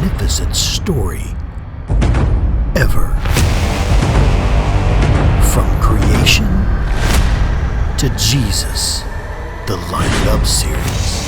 magnificent story ever. From creation to Jesus, the Line It Up series.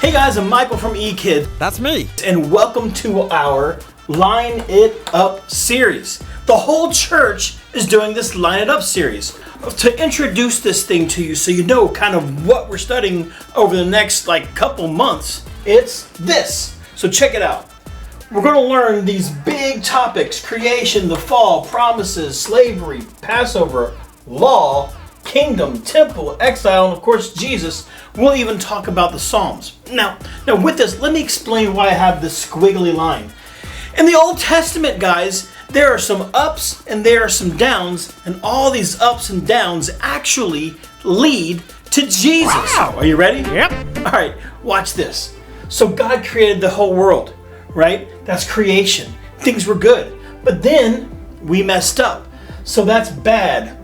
Hey guys, I'm Michael from eKid. That's me. And welcome to our Line It Up series. The whole church is doing this Line It Up series. To introduce this thing to you so you know kind of what we're studying over the next couple months, it's this. So check it out. We're going to learn these big topics: creation, the fall, promises, slavery, Passover, law, kingdom, temple, exile, and of course Jesus. We'll even talk about the Psalms. Now with this, let me explain why I have this squiggly line. In the Old Testament, guys, there are some ups and there are some downs, and all these ups and downs actually lead to Jesus. Wow. Are you ready? Yep. All right, watch this. So God created the whole world, right? That's creation. Things were good. But then we messed up. So that's bad.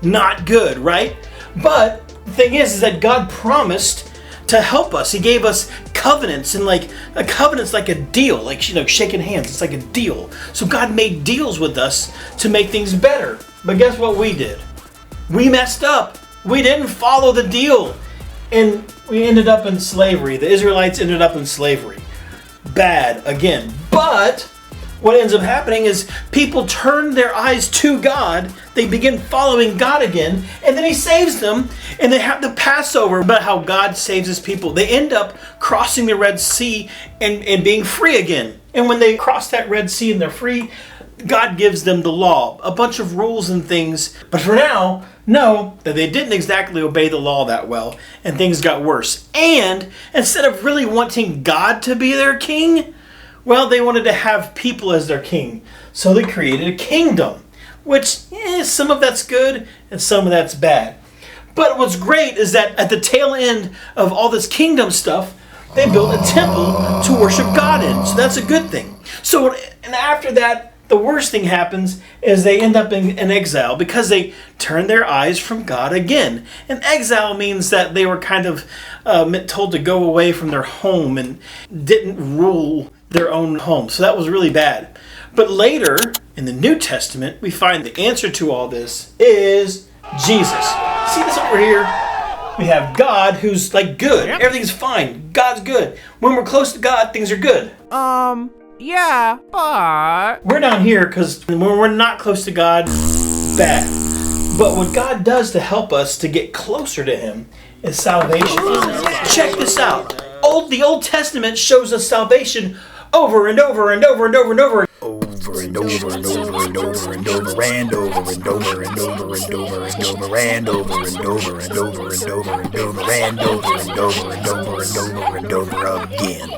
Not good, right? But the thing is that God promised to help us. He gave us covenants, and a covenant's like a deal, shaking hands. It's like a deal. So God made deals with us to make things better. But guess what we did? We messed up. We didn't follow the deal. And we ended up in slavery. The Israelites ended up in slavery. Bad again. But what ends up happening is people turn their eyes to God. They begin following God again, and then He saves them, and they have the Passover about how God saves His people. They end up crossing the Red Sea and being free again. And when they cross that Red Sea and they're free, God gives them the law, a bunch of rules and things. But for now, know that they didn't exactly obey the law that well, and things got worse. And instead of really wanting God to be their king, well, they wanted to have people as their king. So they created a kingdom, which some of that's good and some of that's bad. But what's great is that at the tail end of all this kingdom stuff, they built a temple to worship God in. So that's a good thing. And after that, the worst thing happens is they end up in exile because they turn their eyes from God again. And exile means that they were kind of told to go away from their home and didn't rule their own home. So that was really bad. But later, in the New Testament, we find the answer to all this is Jesus. See this over here? We have God who's good. Yep. Everything's fine. God's good. When we're close to God, things are good. Yeah, but... We're down here because when we're not close to God, bad. But what God does to help us to get closer to Him is salvation. Check this out. The Old Testament shows us salvation over and over and over and over and over. Over and over and over and over and over and over and over and over and over and over and over and over and over and over and over and over and over and over and over and over again.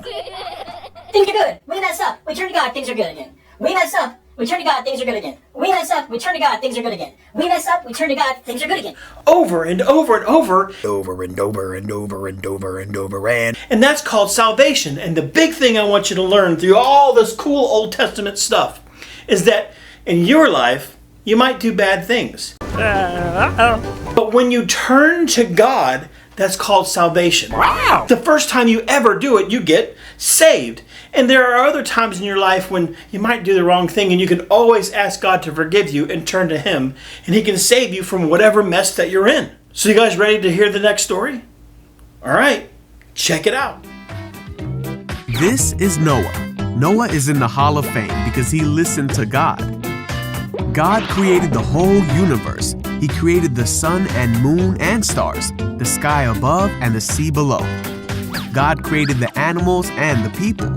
Things are good. We mess up. We turn to God. Things are good again. We mess up. We turn to God. Things are good again. We mess up. We turn to God. Things are good again. We mess up. We turn to God. Things are good again. Over and over and over. Over and over and over and over and over and. And that's called salvation. And the big thing I want you to learn through all this cool Old Testament stuff is that in your life, you might do bad things. But when you turn to God, that's called salvation. Wow! The first time you ever do it, you get saved. And there are other times in your life when you might do the wrong thing, and you can always ask God to forgive you and turn to Him, and He can save you from whatever mess that you're in. So you guys ready to hear the next story? All right, check it out. This is Noah. Noah is in the Hall of Fame because he listened to God. God created the whole universe. He created the sun and moon and stars, the sky above and the sea below. God created the animals and the people.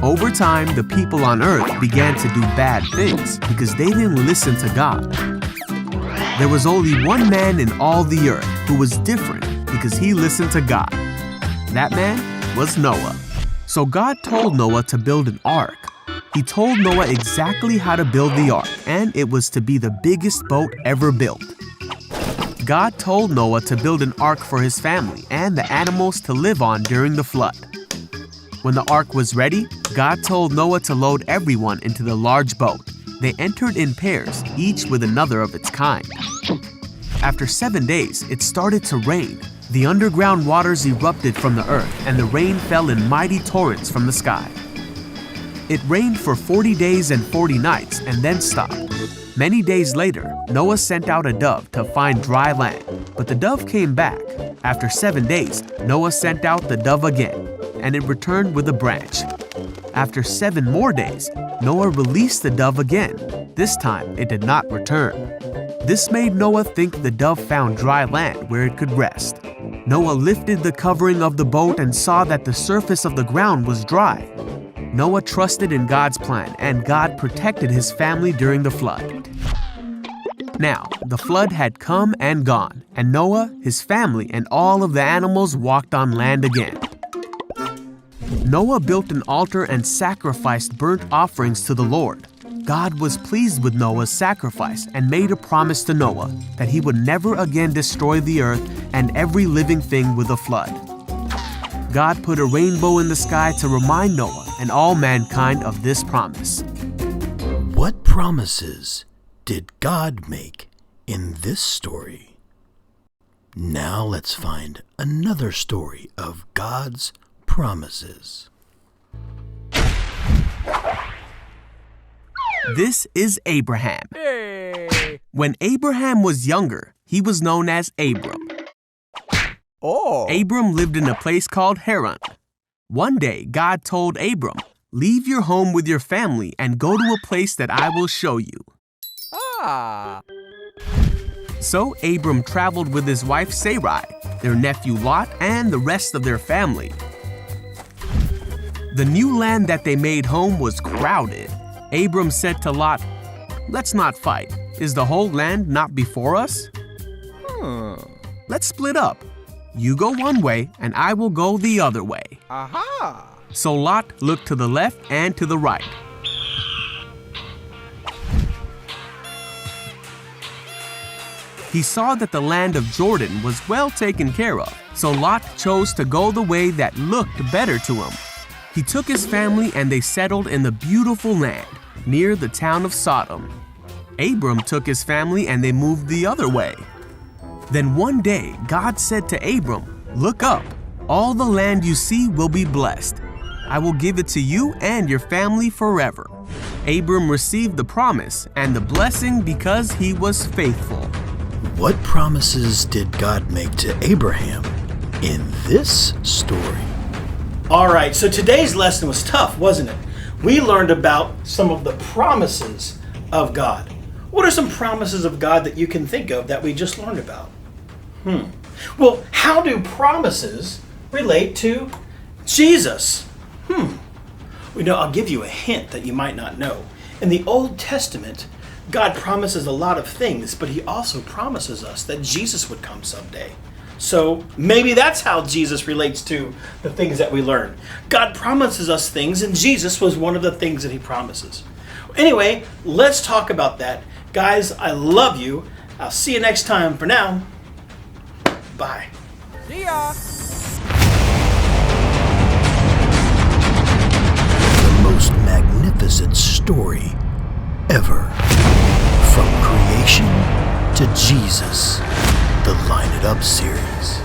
Over time, the people on earth began to do bad things because they didn't listen to God. There was only one man in all the earth who was different because he listened to God. That man was Noah. So God told Noah to build an ark. He told Noah exactly how to build the ark, and it was to be the biggest boat ever built. God told Noah to build an ark for his family and the animals to live on during the flood. When the ark was ready, God told Noah to load everyone into the large boat. They entered in pairs, each with another of its kind. After 7 days, it started to rain. The underground waters erupted from the earth, and the rain fell in mighty torrents from the sky. It rained for 40 days and 40 nights and then stopped. Many days later, Noah sent out a dove to find dry land, but the dove came back. After 7 days, Noah sent out the dove again, and it returned with a branch. After 7 more days, Noah released the dove again. This time, it did not return. This made Noah think the dove found dry land where it could rest. Noah lifted the covering of the boat and saw that the surface of the ground was dry. Noah trusted in God's plan, and God protected his family during the flood. Now, the flood had come and gone, and Noah, his family, and all of the animals walked on land again. Noah built an altar and sacrificed burnt offerings to the Lord. God was pleased with Noah's sacrifice and made a promise to Noah that he would never again destroy the earth and every living thing with a flood. God put a rainbow in the sky to remind Noah and all mankind of this promise. What promises did God make in this story? Now let's find another story of God's promises. This is Abraham. When Abraham was younger, he was known as Abram. Abram lived in a place called Haran. One day, God told Abram, "Leave your home with your family and go to a place that I will show you." So Abram traveled with his wife Sarai, their nephew Lot, and the rest of their family. The new land that they made home was crowded. Abram said to Lot, "Let's not fight. Is the whole land not before us? Let's split up. You go one way, and I will go the other way." So Lot looked to the left and to the right. He saw that the land of Jordan was well taken care of, so Lot chose to go the way that looked better to him. He took his family and they settled in the beautiful land near the town of Sodom. Abram took his family and they moved the other way. Then one day, God said to Abram, "Look up. All the land you see will be blessed. I will give it to you and your family forever." Abram received the promise and the blessing because he was faithful. What promises did God make to Abraham in this story? All right, so today's lesson was tough, wasn't it? We learned about some of the promises of God. What are some promises of God that you can think of that we just learned about? Well, how do promises relate to Jesus? I'll give you a hint that you might not know. In the Old Testament, God promises a lot of things, but he also promises us that Jesus would come someday. So maybe that's how Jesus relates to the things that we learn. God promises us things, and Jesus was one of the things that he promises. Anyway, let's talk about that. Guys, I love you. I'll see you next time. For now, bye. See ya! The most magnificent story ever. From creation to Jesus, the Line It Up series.